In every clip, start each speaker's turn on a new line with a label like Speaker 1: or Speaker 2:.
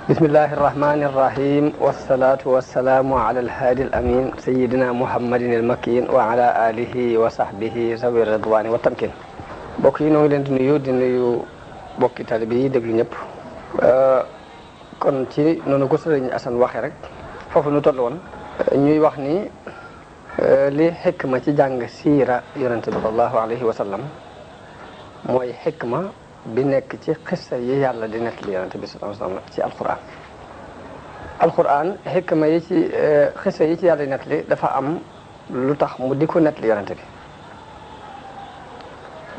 Speaker 1: bismillahi irrahmani irrahim wassalatu wassalaamu ala alhaadi alamin sayidina muhammadin almakin wa ala alihi wa sahbihi zawi ridwani wa tamkin mbokk yi noo ngi leen di nuyu bokki talibe yi déglu ñëpp kon ci noonu ko sëriñ Asan waxe rek foofu nu toll woon ñuy wax ni li xikma ci jàng siira yonente bi sallallahu alayhi wa sallam mooy xikma bi nekk ci xissa yi yàlla di nettali yonente bi sallallahu alayhi wa sallam ci alquran xikma yi ci xissa yi ci yàlla di nettali dafa am lu tax mu di ko nettali yonente bi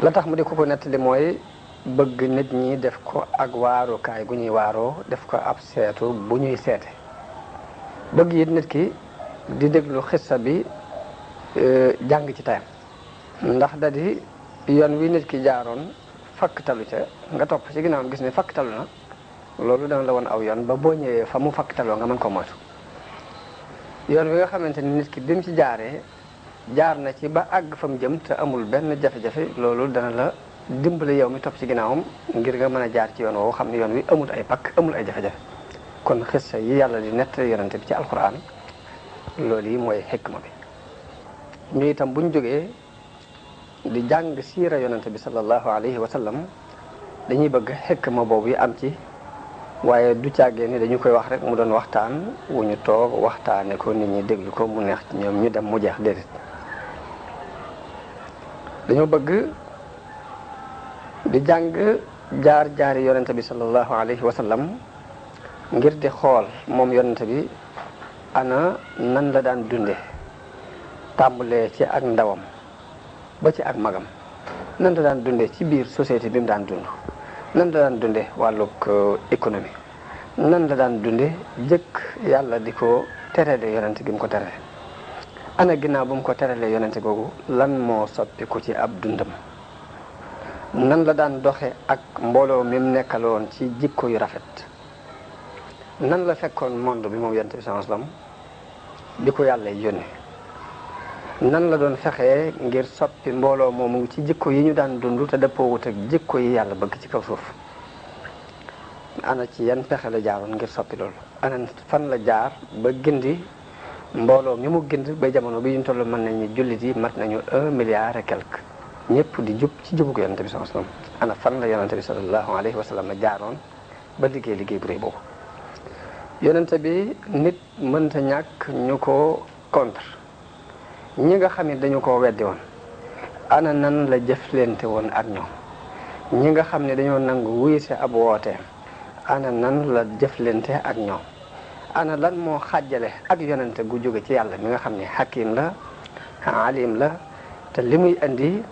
Speaker 1: la tax mu di ko nettali mooy bëgg nit ñi def ko ak waarukaay gu ñuy waaroo def ko ab seetu bu ñuy seete bëgg it nit ki di déglu xissa bi jàng ci tayam ndax da di yoon wi nit ki jaaroon fakk talu ca nga topp ci ginnaawam gis ne fakk talu na loolu dana la woon aw yoon ba boo ñëwee fa mu fakk taloo nga mën ko moytu yoon wi nga xamante ni nit ki bi mu ci jaaree jaar na ci ba àgg fa mu jëm te amul benn jafe-jafe loolu dana la dimbali yow mi topp ci ginnaawam ngir nga mën a jaar ci yoon woowu xam ne yoon wi amul ay pakk amul ay jafe-jafe kon xissa yi yàlla di nettali yonente bi ci alquran loolu yi mooy xikma bi ñu itam buñ jógee di jàng siira yonente bi sallallahu alayhi wa sallam dañuy bëgg xikma boobu yi am ci waaye du càggee ni dañu koy wax rek mu doon waxtaan wu ñu toog waxtaane ko nit ñi déglu ko mu neex ñoom ñu dem mu jeex déedéet dañoo bëgg di jàng jaar-jaari yonente bi sallallahu alayhi wa sallam ngir di xool moom yonente bi ana nan la daan dunde tàmbalee ci ak ndawam ba ci ak magam nan la daan dunde ci biir société bi mu daan dund nan la daan dunde wàllug économie nan la daan dunde jëkk yàlla di ko terale yonente gi mu ko terale ana ginnaaw bu mu ko terale yonente googu lan moo soppiku ci ab dundam nan la daan doxe ak mbooloo mi mu nekkaloon ci jikko yu rafet nan la fekkoon monde bi moom yonente bi sallallahu alayhi wasallam bi ko yàlla yónni nan la doon fexee ngir soppi mbooloo moomu ci jikko yi ñu daan dund te dëppoowut ak jikko yi yàlla bëgg ci kaw suuf ana ci yan pexe la jaaroon ngir soppi loolu ana fan la jaar ba gindi mbooloo mi mu gind ba jamono bi ñu toll mën nañu jullit yi mat nañu 1 milliard et quelque ñëpp di jub ci jubug yonente bi sallallahu alayhi wasallam ana fan la yonente bi sallallahu alayhi wasallam jaaroon ba liggéey bu rëy boobu yonente bi nit mënta ñàkk ñu ko contre ñi nga xam ne dañu ko weddi woon ana nan la jëflante woon ak ñoom ñi nga xam ne dañoo nangu wuyse ab wooteem ana nan la jëflante ak ñoom ana lan moo xàjjale ak yonente gu jóge ci yàlla mi nga xam ne hakim la alim la te li muy indi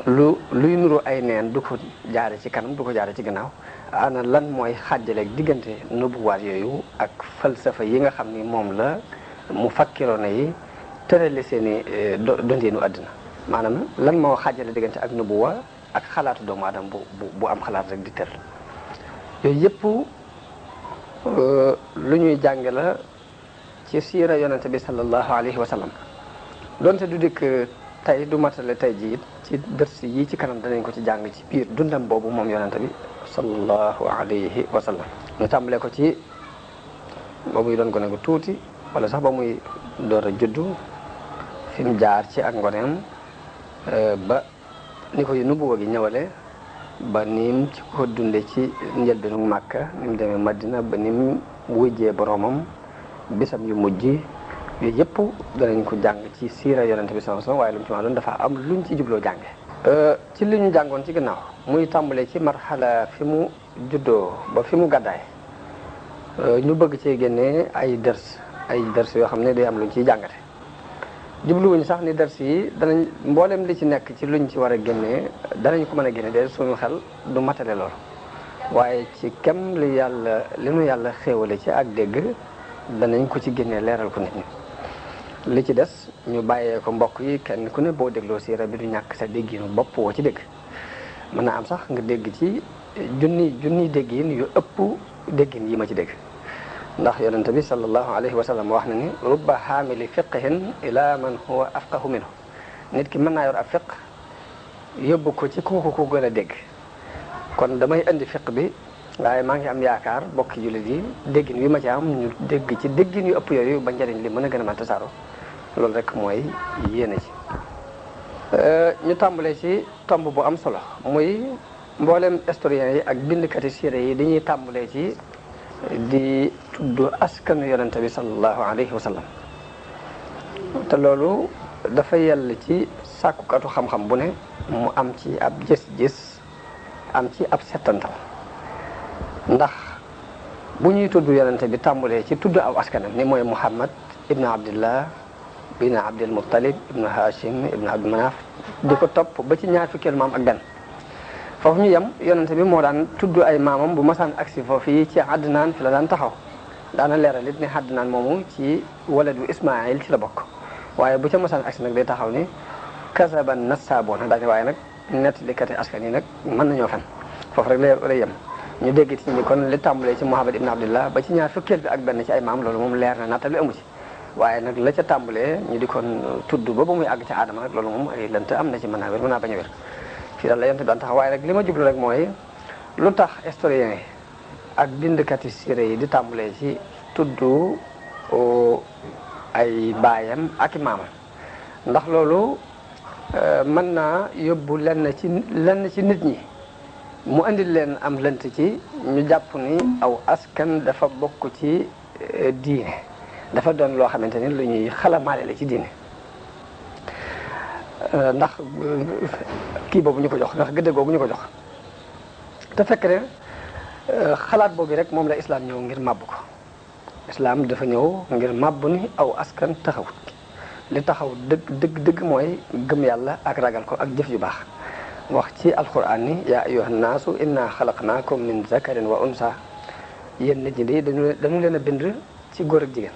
Speaker 1: luy nuru ay neen du ko jaare ci kanam du ko jaare ci gannaaw ana lan mooy xàjjaleeg diggante nubuwaat yooyu ak falsafa yi nga xam ni moom la mu fakkiroona yi tërale seeni dondeenu àddina maanaam lan moo xàjjale diggante ak nubuwa ak xalaatu doomu aadama bu am xalaat rek di tër yooyu yëpp lu ñuy jàng la ci siira yonente bi sallallahu alayhi wa sallam donte du dikk tey du matale tey ji ci dërs yi ci kanam danañ ko ci jàng ci biir dundam boobu moom yonente bi sallallahu alayhi wa sallam ñu tàmbalee ko ci ba muy doon gone gu tuuti wala sax ba muy door a juddu fi mu jaar ci ak ngoneem ba ni ko nubuwa gi ñëwale ba nim ci ko dunde ci njëlbeenu Màkka ni mu demee Madina ba ni mu wujjee boroomam bisam yu mujj yooyu yëpp danañ ko jàng ci siira yonente bi sallallahu alayhi wasallam waaye lu mu ci ma doon dafa am luñ ci jubloo jànge ci li ñu jàngoon ci gannaaw muy tàmbalee ci marxala fi mu juddoo ba fi mu gàddaay ñu bëgg cee génnee ay dërs yoo xam ne day am luñ ciy jàngate jubluwuñ sax ni dërs yi danañ mboolem li ci nekk ci luñ ci war a génnee danañ ko mën a génne de suñu xel du matale lool waaye ci kem li nu yàlla xéewale ci ak dégg danañ ko ci génnee leeral ko nit ñi li ci des ñu bàyyee ko mbokk yi kenn ku ne boo dégloo siira bi du ñàkk sa dégginu bopp woo ci dégg mën na am sax nga dégg ci junni déggin yu ëpp déggin yi ma ci dégg ndax yonente bi sallallahu alayhi wa sallam wax na ni rubba xaamili fiqhin ila man huwa afqahu minhu nit ki mën naa yor ab fiq yóbbu ko ci kooku ko gën a dégg kon damay indi fiq bi waaye maa ngi am yaakaar bokki jullit yi déggin wi ma ci am ñu dégg ci déggin yu ëpp yooyu ba njëriñ li mën a gën a mën tasaaroo loolu rek mooy yéene ci ñu tàmbalee ci tomb bu am solo muy mboolem historiens yi ak bindkati siire yi dañuy tàmbalee ci di tudd askanu yonente bi sallallahu alayhi wa sallam te loolu dafa yell ci sàkkukatu xam-xam bu ne mu am ci ab gis-gis am ci ab settantal ndax bu ñuy tudd yonente bi tàmbalee ci tudd aw askanam ni mooy Muhammad ibnu Abdillah ibnu Abdul Muttalib ibnu Hashim ibnu Abdul Manaf di ko topp ba ci ñaar fukkeelu maam ak benn foofu ñu yem yonente bi moo daan tudd ay maamam bu masaan agsi foofu yi ci Adnaan fi la daan taxaw daana leeral it ne Adnaan moomu ci waladu Ismaayil ci la bokk waaye bu ca masaan agsi nag day taxaw ni kasaban nassaaboona daane waaye nag nettalikati askan yi nag mën nañoo fen foofu rek lay yem ñu dégg ci ni kon li tàmbalee ci Muhammad ibn Abdillah ba ci ñaar fukkeel bi ak benn ci ay maam loolu moom leer na nattale amu ci waaye nag la ca tàmbalee ñu di kon tudd ba muy àgg ca aadama nag loolu moom ay lënt am na ci mën naa wér mën naa bañ a wér fii daal la yonte daan taxaw waaye nag li ma jublu rek mooy lu tax historiens yi ak bindkati siire yi di tàmbalee ci tudd ay baayam ak i maamam ndax loolu mën naa yóbbu lenn ci nit ñi mu indil leen am lënt ci ñu jàpp ni aw askan dafa bokk ci diine dafa doon loo xamante ni lu ñuy xalamaale la ci diine ndax kii boobu ñu ko jox ndax gëdd googu ñu ko jox te fekk ne xalaat boobu rek moom la islam ñëw ngir màbb ko islam dafa ñëw ngir màbb ni aw askan taxawut li taxaw dëgg mooy gëm yàlla ak ragal ko ak jëf yu baax wax ci alquran ni yaa ayyuhan naasu inna xalaqnaakum min zakarin wa unsa yéen nit ñi di dañu leen a bind ci góor ak jigéen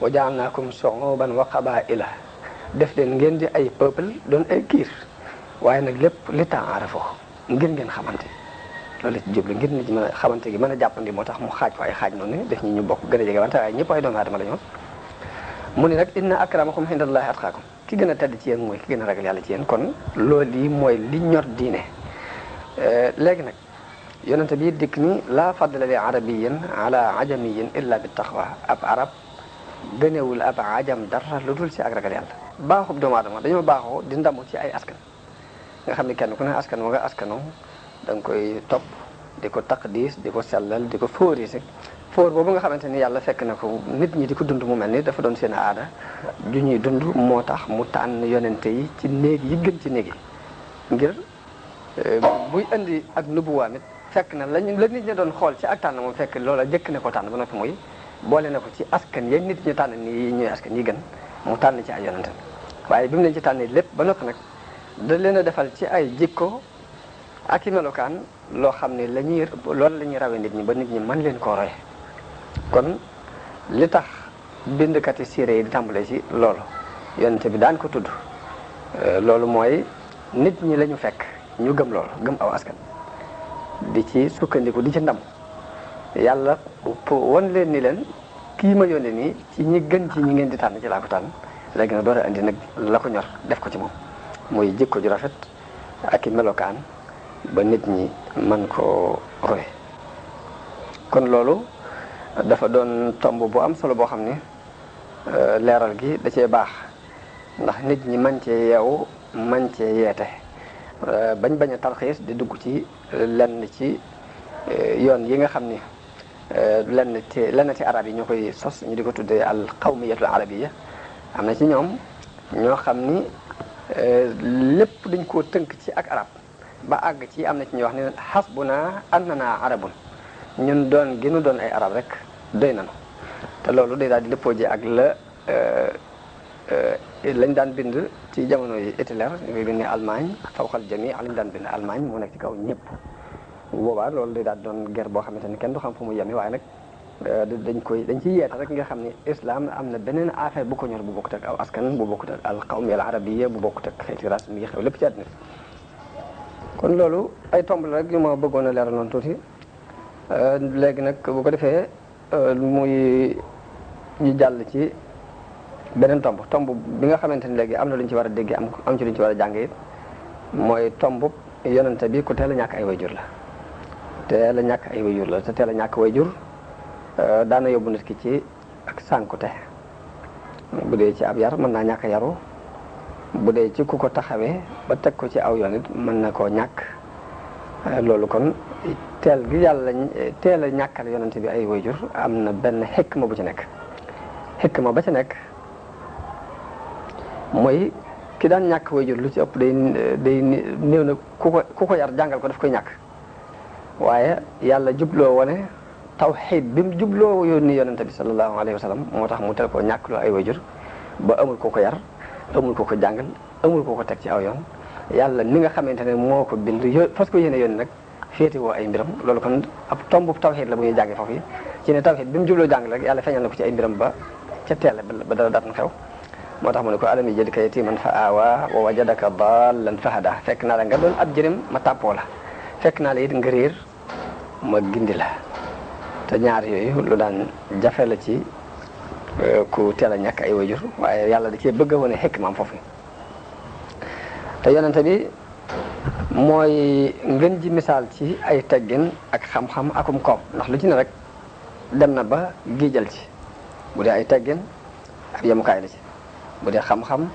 Speaker 1: wa jaalnaakum shuuban wa qabaa'ila def leen ngeen di ay peuple doon ay kiir waaye nag lépp li ta'aarafu ngir ngeen xamante loolu ci jublu ngir nit ñi mën a xamante gi mën a jàppandi moo tax mu xaaj ko ay xaaj noonu def ñu bokk gën a jege wante waaye ñëpp ay doomu aadama la ñoon mu ni nag inna akramakum indallahi atqaakum ki gën a tedd ci yéen mooy ki gën a ragal yàlla ci yéen kon loolu yi mooy li ñor diine léegi nag yonente bi dikk ni laa fadla li arabiyin ala ajamiyin illa bi taqwa ab arab gënewul ab ajam dara lu dul ci ak ragal yàlla baaxub doomu aadama dañoo baaxoo di ndamu ci ay askan nga xam ne kenn ku ne askan wa nga askano da nga koy topp di ko taqdis di ko sellal di ko fóorise fóor boobu nga xamante ni yàlla fekk na ko nit ñi di ko dund mu mel ni dafa doon seen aada ju ñuy dund moo tax mu tànn yonente yi ci néeg yi gën ci néeg yi ngir buy indi ak nubuwaam it fekk na la nit ñi doon xool ci ak tànn moom fekk loola jëkk ne ko tànn ba noppi muy boole na ko ci askan yéen nit ñi tànn ni ñooy askan yi gën mu tànn ci ay yonente waaye bi mu leen ci tànn lépp ba noppi nag da leen a defal ci ay jikko ak i melokaan loo xam ne loolu la ñuy rawee nit ñi ba nit ñi mën leen koo roye kon li tax bindkati siire yi di tàmbalee ci loolu yonente bi daan ko tudd loolu mooy nit ñi la ñu fekk ñu gëm loolu gëm aw askan di ci sukkandiku di ci ndam yàlla wan leen ni leen kii ma yónnee nii ci ñi gën ci ñi ngeen di tànn ci laa ko tànn léegi nag door a indi nag la ko ñor def ko ci moom muy jikko ju rafet ak i melokaan ba nit ñi mën koo roy kon loolu dafa doon tomb bu am solo boo xam ne leeral gi da cee baax ndax nit ñi man cee yeewu man cee yeete bañ a tarxiis di dugg ci lenn ci yoon yi nga xam ni lenn ci arab yi ñoo koy sos ñu di ko tuddee al qawmiyatul arabiyya am na ci ñoom ñoo xam ni lépp dañ koo tënk ci ak arab ba àgg ci am na ci ñoo wax ne hasbuna annana arabun ñun doon gënu doon ay arab rek doy nañu te loolu day daal di dëppoo ji ak lañ daan bind ci jamono yi Hitler ngay bind ne Allemagne fawqal jami lañ daan bind Allemagne moo nekk ci kaw ñëpp bu boobaa loolu day daal doon guerre boo xamante ni kenn du xam fu mu yemi waaye nag dañ ciy yeeta rek nga xam ni islam am na beneen affaire bu ko ñor bu bokkut ak aw askan bu bokkut ak al qawmi al arabiyya bu bokkut ak xeeti race mi ngi xew lépp ci àddina kon loolu ay tomb la rek yu ma bëggoon a leeral noonu tuuti léegi nag bu ko defee muy ñu jàll ci beneen tomb bi nga xamante ni léegi am na lu ñu ci war a dégg am ci lu ñu ci war a jàng it mooy tomb yonente bi ku teel a ñàkk ay wayjur la teel a ñàkk ay wayjur la te teel a ñàkk wayjur daana yóbbu nit ki ci ak sànkute bu dee ci ab yar mën naa ñàkk yaru bu dee ci ku ko taxawee ba teg ko ci aw yoon it mën na koo ñàkk loolu kon teel gi yàlla teel a ñàkkal yonente bi ay wayjur am na benn xikma bu ci nekk xikma ba ci nekk mooy ki daan ñàkk wayjur lu ci ëpp day néew na ku ko yar jàngal ko daf koy ñàkk waaye yàlla jubloo wone tawxiid bi mu jubloo yónni yonente bi sallallahu alayhi wa sallam moo tax mu tel koo ñàkk loo ay wayjur ba amul ko yar amul ko jàngal amul ko teg ci aw yoon yàlla ni nga xamante ne moo ko bind fas ko yéene yónni nag féete woo ay mbiram loolu kon ab tombu tawxiid la bu ñuy jànge foofu yi ci ne tawxiid bi mu jubloo jàng rek yàlla feeñal na ko ci ay mbiram ba ca teel ba dara daat na xew moo tax mu ne ko alam yajidka yatiiman fa aawaa wa wajadaka daallan fa hadaa fekk naa la nga doon ab jërim ma tàppoo la fekk naa la it nga réer ma gindi la te ñaar yooyu lu daan jafe la ci ku teel a ñàkk ay wayjur waaye yàlla da cee bëgg a wane xikmaam foofu te yonente bi mooy ngën ji misaal ci ay teggin ak xam-xam akum koom ndax lu ci ne rek dem na ba giijal ci bu dee ay teggin ab yemukaay la ci bu dee xam-xam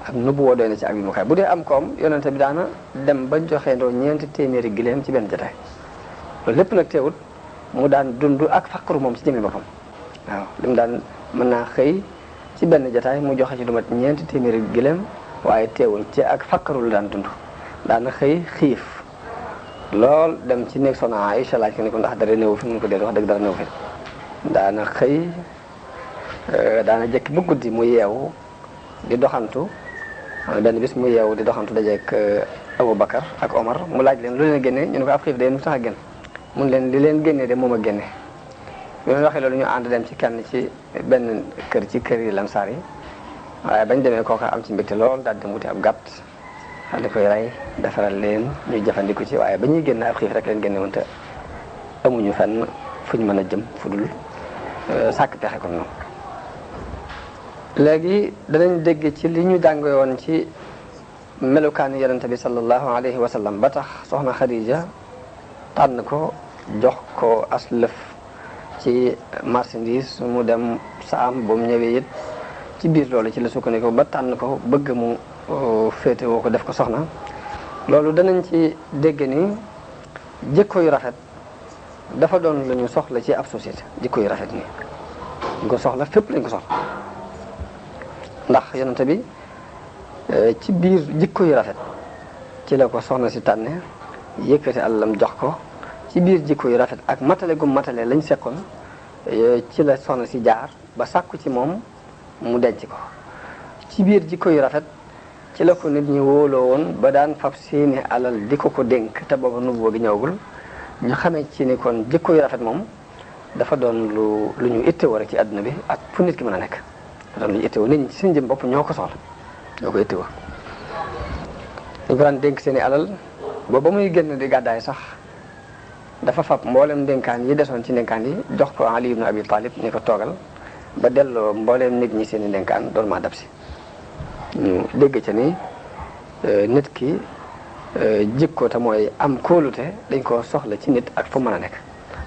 Speaker 1: ak nubuwa doy na ci ak yemukaay bu dee am koom yonente bi daana dem ba joxeendoo 400 gileem ci benn jotaay loolu lépp nag teewut mu daan dund ak faqru moom ci jëmmi boppam waaw li mu daan mën naa xëy ci benn jotaay mu joxe ci lu mat 400 gileem waaye teewul ci ak faqru la daan dund daana xëy xiif lool dem ci néeg Soxna Aïcha laaj ko ni ko ndax dara néew fi mun ko dee wax dëgg dara néew fi daana xëy daana jekki bu guddi mu yeewu di doxantu benn bis mu yeewu di doxantu dajeek Abu Bakar ak Omar mu laaj leen lu leen génne ñu ne ko ab xiif de nu tax a génn mun leen li leen génne de moom a génne bi ma waxee loolu ñu ànd dem ci kenn ci benn kër ci kër yi Lansaar yi waaye bañ demee kooka am ci mbégte lool daal di wuti ab gàtt daal di koy rey defaral leen ñuy jëfandiku ci waaye ba ñuy génn ab xiif rek leen génne woon te amuñu fenn fuñ mën a jëm fu dul sàkk pexe kon noonu léegi danañ dégg ci li ñu jàngee woon ci melukaanu yonente bi sallallahu alayhi wa sallam ba tax soxna Khadija tànn ko jox ko aslëf ci marchandise mu dem saam ba mu ñëwee it ci biir loolu ci la sukkandiku ba tànn ko bëgg mu féete woo ko def ko soxna loolu danañ ci dégg ni jikko yu rafet dafa doon lu ñu soxla ci ab société jikko yu rafet nii ñu ko soxla fépp lañ ko soxla ndax yonente bi ci biir jikko yu rafet ci la ko soxna si tànne yëkkati àllam jox ko ci biir jikko yu rafet ak matale gu matale lañ sekkoon ci la soxna si jaar ba sàkku ci moom mu denc ko ci biir jikko yu rafet ci la ko nit ñi wóoloo woon ba daan fab seeni alal di ko dénk te booba nubuwa gi ñëwagul ñu xamee ci ni kon jikko yu rafet moom dafa doon lu ñu ittewoo rek ci àdduna bi ak fu nit ki mën a nekk dafa doon lu ñu ittewoo nit ñi ci seen jëm bopp ñoo ko soxla ñoo ko ittewoo dañ ko daan dénk seeni alal ba muy génn di gàddaay sax dafa fab mboolem dénkaan yi desoon ci dénkaan yi jox ko Ali ibn Abi Talib ni ko toogal ba delloo mboolem nit ñi seeni dénkaan doon maa dab si ñu dégg ca ni nit ki jikko te mooy am kóolute dañ ko soxla ci nit ak fu mën a nekk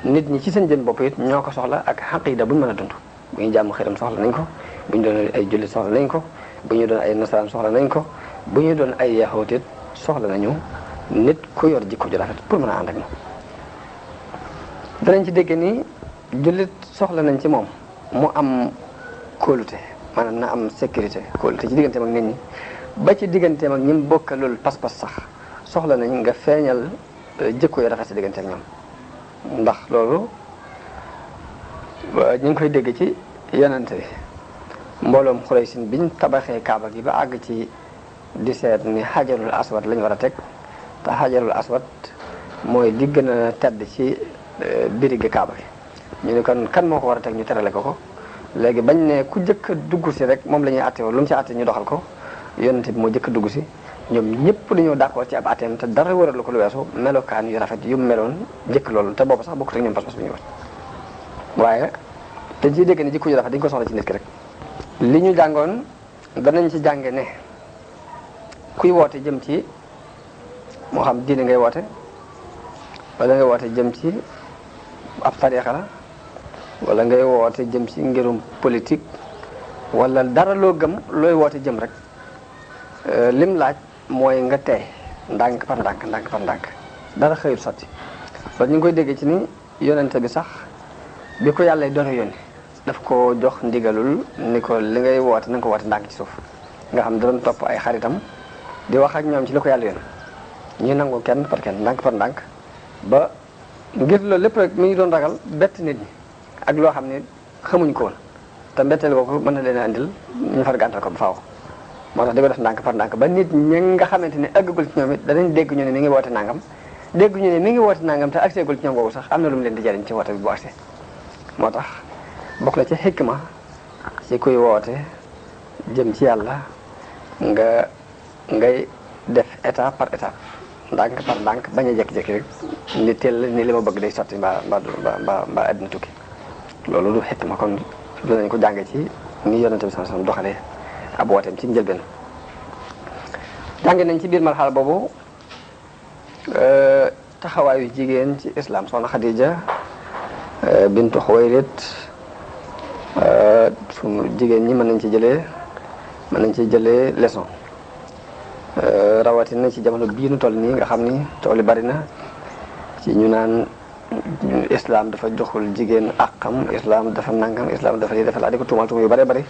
Speaker 1: nit ñi ci seen jëm bopp it ñoo ko soxla ak xaqiida bu ñu mën a dund bu ñu jàmm xiram soxla nañ ko bu ñu doon ay jullit soxla nañ ko bu ñu doon ay nasaraan soxla nañ ko bu ñu doon ay yaxoot it soxla nañu nit ku yor jikko ju rafet pour mën a ànd ak moom danañ ci dégg ni jullit soxla nañ ci moom mu am kóolute maanaam na am sécurité kóolute ci digganteem ak nit ñi ba ci digganteem ak ñi mu bokkalul pas-pas sax soxla nañ nga feeñal jikko yu rafet ci diggante ak ñoom ndax loolu ñu ngi koy dégg ci yonente bi mbooloom Xuraysin biñ tabaxee Kaaba gi ba àgg ci di seet ni xajarul aswad lañ war a teg te xajarul aswad mooy li gën a tedd ci birigi Kaaba gi ñu ne kon kan moo ko war a teg ñu terale ko léegi bañ ne ku jëkk a dugg si rek moom la ñuy àtte lu mu ci àtte ñu doxal ko yonente bi moo jëkk a dugg si ñoom ñëpp dañoo d'accord ci ab àtteem te dara waralu ko lu weesu melokaan yu rafet yu meloon jëkk loolu te boobu sax bokkut ak ñoom pas-pas bi ñu war waaye te ci dégg ne jikko yu rafet dañ ko soxla ci nit ki rek li ñu jàngoon danañ ci jànge ne kuy woote jëm ci moo xam diine ngay woote wala ngay woote jëm ci ab tariixa la wala ngay woote jëm ci ngirum politique wala dara loo gëm looy woote jëm rek lim laaj mooy nga tey ndànk par ndànk dara xëyul sotti loolu ñu ngi koy déggee ci ni yonente bi sax bi ko yàlla doon yónni daf ko jox ndigalul ni ko li ngay woote na nga ko woote ndànk ci suuf nga xam da doon topp ay xaritam di wax ak ñoom ci li ko yàlla yónni ñuy nangu kenn par kenn ndànk par ndànk ba ngir loolu lépp rek mi ngi doon ragal bett nit ñi ak loo xam ne xamuñ ko woon te mbetteel boobu mën na leen a andil ñu far gàntal ko ba faaw moo tax di ko def ndànk par ndànk ba nit ñi nga xamante ne àggagul ci ñoom it danañ dégg ñu ne mi ngi woote nangam dégg ñu ne mi ngi woote nangam te agseegul ci ñoom boobu sax am na lu mu leen di jariñ ci woote bi bu agsee moo tax bokk na ci xikma ci kuy woote jëm ci yàlla ngay def étape par étape ndànk par ndànk bañ a jékki-jékki rek ni teel ni li ma bëgg day sotti mbaa àddina tukki loolu du xikma kon dinañ ko jànge ci ni yonente bi sallallahu alayhi wasallam doxalee ab wooteem ci njëlbeen jànge nañ ci biir marxal boobu taxawaayu jigéen ci islam soxna Xadija bintu Xuwaylid sunu jigéen ñi mën nañ ci jëlee leçon rawatina ci jamono bii nu toll nii nga xam ni tool yi bari na ci ñu naan islam dafa joxul jigéen àqam islam dafa nangam islam dafa lii dafa laa di ko tuumal yu bari bari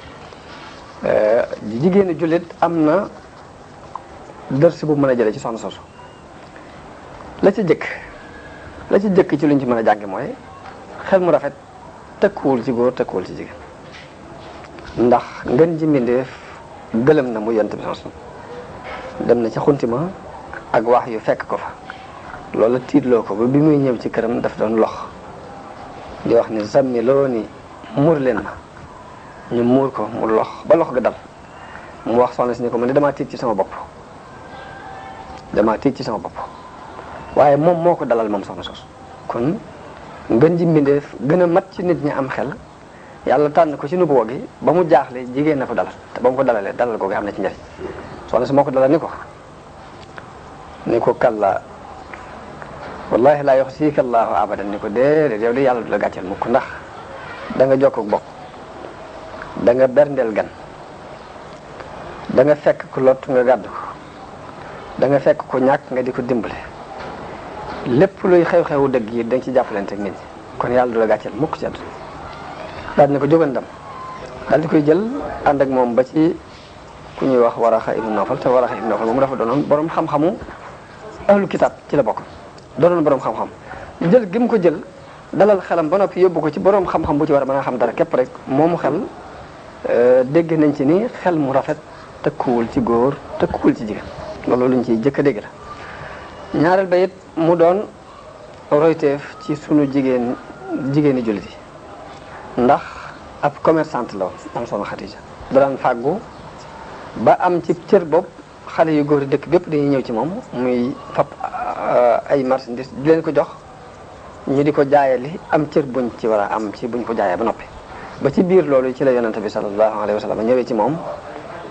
Speaker 1: jigéenu jullit am na dërs bu mën a jëlee ci soxna soosu la ci jëkk ci luñ ci mën a jànge mooy xel mu rafet tëkkuwul ci góor tëkkuwul ci jigéen ndax ngeen ji mbindeef gëlëm na mu yonent bi soxna dem na ci xuntima ak wax yu fekk ko fa loolu tiitloo ko ba bi muy ñëw ci këram daf doon lox di wax ni zammi loo ni muur leen ma ñu muur ko mu lox ba lox ga dal mu wax soxna si ni ko man damaa tiit ci sama bopp waaye moom moo ko dalal moom soxna sos kon ngën ji mbindeef gën a mat ci nit ñi am xel yàlla tànn ko ci nubuwa gi ba mu jaaxle jigéen na ko dalal te ba mu ko dalalee dalal googu am na ci njëriñ soxna si moo ko dalal ni ko kalla wallahi laa yuxzika allahu abadan ni ko déedéet yow de yàlla du la gàcceel mukk ndax da nga jokk bokk da nga berndeel gan da nga fekk ku lot nga gàddu ko da nga fekk ku ñàkk nga di ko dimbale lépp luy xew-xewu dëgg yi da nga ci jàppalante ak nit ñi kon yàlla du la gàcceel mukk ci àdduna daal di ko jógal ndam daal di koy jël ànd ak moom ba ci ku ñuy wax Waraxa ibnu Nawfal te Waraxa ibnu Nawfal moom dafa doonoon borom xam-xamu ahlu kitaab ci la bokk doonoon borom xam-xam jël gi mu ko jël dalal xelam ba noppi yóbbu ko ci borom xam-xam bu ci war a mën a xam dara képp rek moomu xel dégg nañ ci ni xel mu rafet tëkkuwul ci góor tëkkuwul ci jigéen loolu luñ ciy jëkk a dégg la ñaareel ba it mu doon royteef ci sunu jigéeni jullit yi ndax ab commerçante la woon am soxna Xadija daan fàggu ba am ci cër bopp xale yu góor yi dëkk bépp dañuy ñëw ci moom muy fab ay marchandises di leen ko jox ñu di ko jaayali am cër buñ ci war a am ci buñ ko jaayee ba noppi ba ci biir loolu ci la yonente bi sallallahu alayhi wa sallam ñëwee ci moom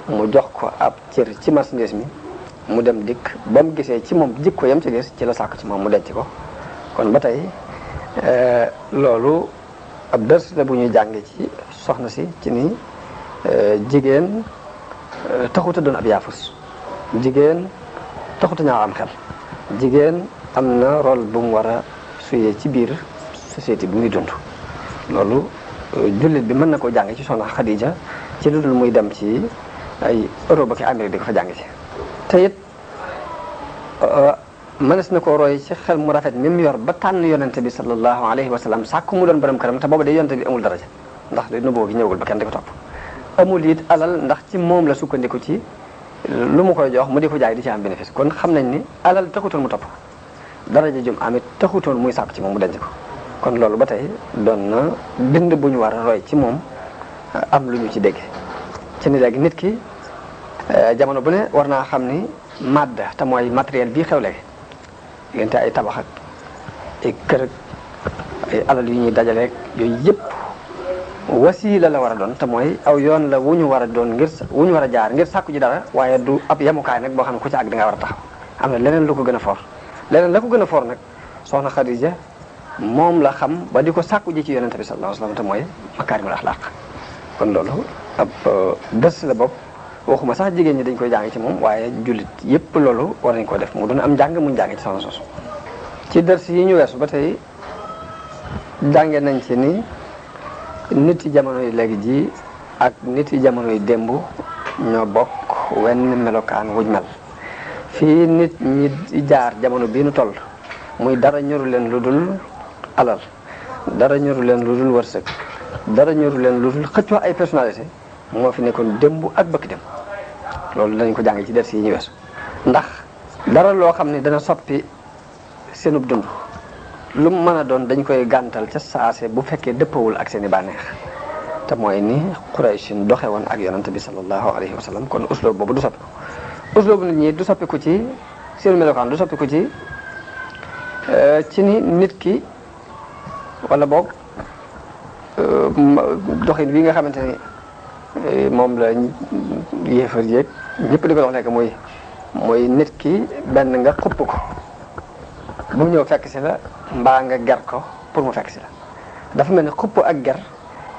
Speaker 1: mu jox ko ab cër ci marchandise mi mu dem dikk ba mu gisee ci moom jikko yam ci gis ci la sàkk ci moom mu denc ko kon ba tey loolu ab dërs la bu ñuy jànge ci soxna si ci ni jigéen taxuta doon ab yaafus jigéen taxuta ñaaw am xel jigéen am na rôle bu mu war a suyee ci biir société bi muy dund loolu jullit bi mën na koo jàng ci soxna Xadija ci lu dul muy dem ci ay Europe ak Amérique di ko fa jàng ci te it mënees na ko roy ci xel mu rafet mi mu yor ba tànn yonente bi sallallahu alayhi wa sallam sàkku mu doon borom këram te booba de yonente bi amul daraja ndax de nuboo gi ñëwagul ba kenn di ko topp amul it alal ndax ci moom la sukkandiku ci lu mu koy jox mu di ko jaay di ci am bénéfice kon xam nañ ni alal taxutoon mu topp daraja jum amit taxutoon muy sàkku ci moom mu denc ko kon loolu ba tey doon na bind bu ñu war a roy ci moom am lu ñu ci dégg ci ni léegi nit ki jamono bu ne war naa xam ni madda te mooy matériel bii xew léegi diggante ay tabax ak ay kër ak ay alal yu ñuy dajaleeg yooyu yëpp wasiila la war a doon te mooy aw yoon la wu ñu war a doon wu ñu war a jaar ngir sàkku ji dara waaye du ab yemukaay nag boo xam ne ku ci àgg da nga war a taxaw am na leneen lu ko gën a for leneen la ko gën a for nag soxna Xadija moom la xam ba di ko sàkku ji ci yonente bi sallallahu alayhi wasallam te mooy makaarimul axlaaq kon loolu ab dës la bopp waxuma sax jigéen ñi dañ koy jàng ci moom waaye jullit yépp loolu war nañ ko def mu doon am njàng muñ jàng ci soxna soosu ci dërs yi ñu weesu ba tey jànge nañ ci ni nit yi jamono yi léegi ji ak nit yi jamono yi démb ñoo bokk wenn melokaan wuñ mel fii nit ñi jaar jamono bii nu toll muy dara ñoru leen lu dul alal dara ñoru leen lu dul wërsëg dara ñoru leen lu dul xëccoo ay personnalité moo fi nekkoon démb ak bëkk dem loolu dañ ko jàng ci ders yi ñu weesu ndax dara loo xam ne dana soppi seenub dund lu mu mën a doon dañ koy gàntal ca saase bu fekkee dëppawul ak seen i bànneex te mooy ni Qurayshin doxe woon ak yonante bi sallallahu alayhi wa sallam kon usloob boobu du soppiku usloobu nit ñi du soppiku ci seen melokaan du soppiku ci ni nit ki wala boog doxin wi nga xamante ni moom la yéefar yéeg ñëpp di ko dox nekk mooy nit ki benn nga xupp ko bu mu ñëw fekk si la mbaa nga ger ko pour mu fekk si la dafa mel ni xupp ak ger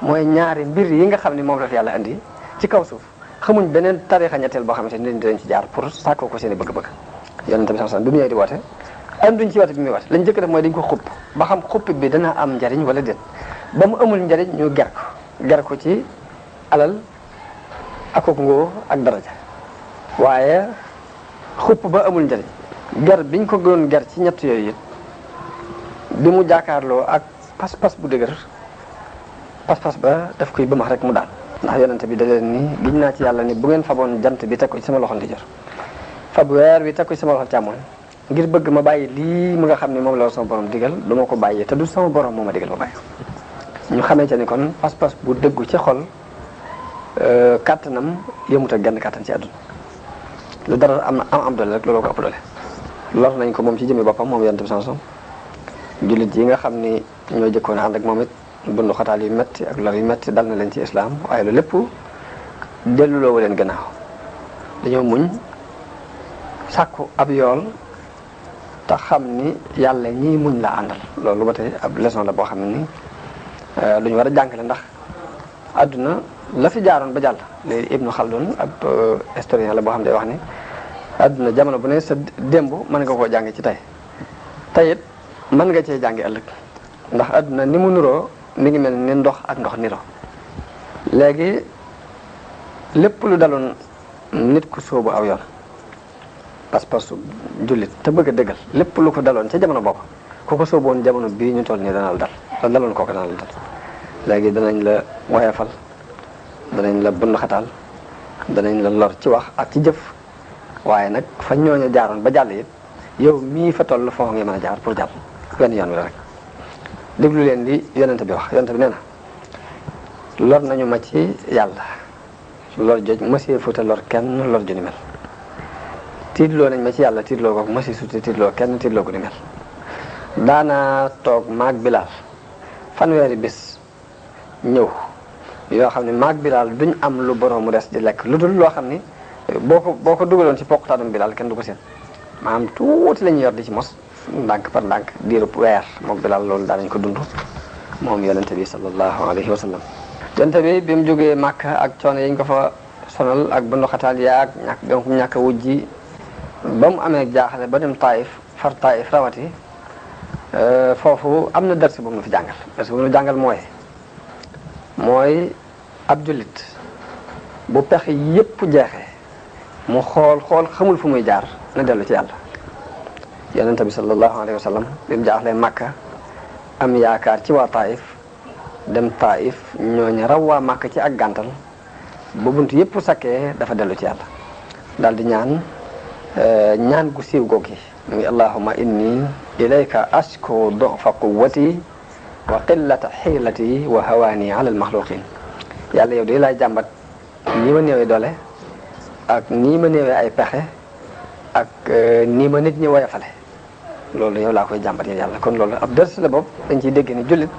Speaker 1: mooy ñaari mbir yi nga xam ni moom la fi yàlla andi ci kaw suuf xamuñ beneen tariixa ñetteel boo xamante ni dinañ ci jaar pour sàkkoo ko seen i bëgg-bëgg yonent bi sallallahu alayhi wasallam bi mu ñëwee di woote anduñ ci woote bi muy woote lañ jëkk def mooy dañ ko xupp ba xam xupp bi dana am njariñ wala déet ba mu amul njariñ ñu ger ko ci alal ak ngóor ak daraja waaye xupp ba amul njariñ ger biñ ko gënoon ger ci ñett yooyu it bi mu jaakaarloo ak pas-pas bu dëgër pas-pas ba daf koy bëmax rek mu daal ndax yonente bi da leen ni giñ naa ci yàlla ni bu ngeen faboon jant bi teg ko ci sama loxo ndijoor fab weer bi teg ko ci sama loxo càmmoñ ngir bëgg ma bàyyi lii mu nga xam ne moom la sama borom digal du ma ko bàyyee te du sama borom moo ma digal ma bàyyi ñu xamee ca ni kon pas-pas bu dëggu ci xol kàttanam yëmut ak genn kàttan ci àdduna lu dara am doole rek looloo ko ëpp doole lor nañ ko moom ci jëmmi boppam moom yonente bi sansom jullit yi nga xam ni ñoo jëkkoon ànd ak moom it bundu xataal yu metti ak lor yu metti dal na leen ci islaam waaye lu lépp delluloowu leen gannaaw dañoo muñ sàkku ab yool te xam ni yàlla ñii muñ la àndal loolu ba tey ab leçon la boo xam ne ni lu ñu war a jàngale ndax àdduna la fi jaaroon ba jàll léegi Ibnu Khaldun ab historien la boo xam ne day wax ni àdduna jamono bu ne sa démb mën nga koo jànge ci tey it mën nga cee jànge ëllëg ndax àdduna ni mu nuroo mi ngi mel ni ndox ak ndox niro léegi lépp lu daloon nit ku sóobu aw yoon pas-pasu jullit te bëgg a dëggal lépp lu ko daloon ca jamono boobu ku ko sóoboon jamono bii ñu toll nii dana la dal la daloon kooku dana la dal léegi danañ la woyafal danañ la bund xataal danañ la lor ci wax ak ci jëf waaye nag fa ñooñu jaaroon ba jàll it yow mii fa toll foo nga mën a jaar pour jàll wenn yoon wi la rek déglu leen li yonente bi wax yonente bi nee na lor nañu ma ci yàlla lor joj monsieur fuuta lor kenn lor ju ni mel tiitloo nañ ma ci yàlla tiitloo ko monsieur suuta tiitloo kenn tiitloo ko ni mel daana toog maag Bilaal fanweeri bis ñëw yoo xam ne maag Bilaal duñ am lu borom mu des di lekk lu dul loo xam ni boo ko dugaloon ci poqtaanum Bilaal kenn du ko seen maanaam tuuti la ñuy yor di ci mos ndànk par ndànk diirub weer moom Bilaal loolu daanañ ko dund moom yonente bi sallallahu alayhi wa sallam yonente bi bi mu jógee Màkka ak coono yi ñu ko fa sonal ak bu ndoxataal yaag ñàkk a wujji ba mu amee jaaxle ba dem Taïf far Taïf rawati foofu am na dars bu mu fi jàngal dars bu mu jàngal mooy ab jullit bu pexe yépp jeexee mu xool xamul fu muy jaar na dellu ci yàlla yonente bi sallallahu alayhi wa sallam bi mu jaaxlee Makka am yaakaar ci waa Taïf dem Taïf ñooñu raw waa Makka ci ak gàntal ba bunt yépp sakkee dafa dellu ci yàlla daal di ñaan gu siiw googi mu ngi allahumma inni ilayka ashku du'fa quwwati wa qillata xiilati wa hawaani ala almaxluqin yàlla yow de laay jàmbat nii ma néewee doole ak nii ma néewee ay pexe ak nii ma nit ñi woyafale loolu yow laa koy jàmbat yow yàlla kon loolu ab dërs la bopp dañ ciy dégg ni jullit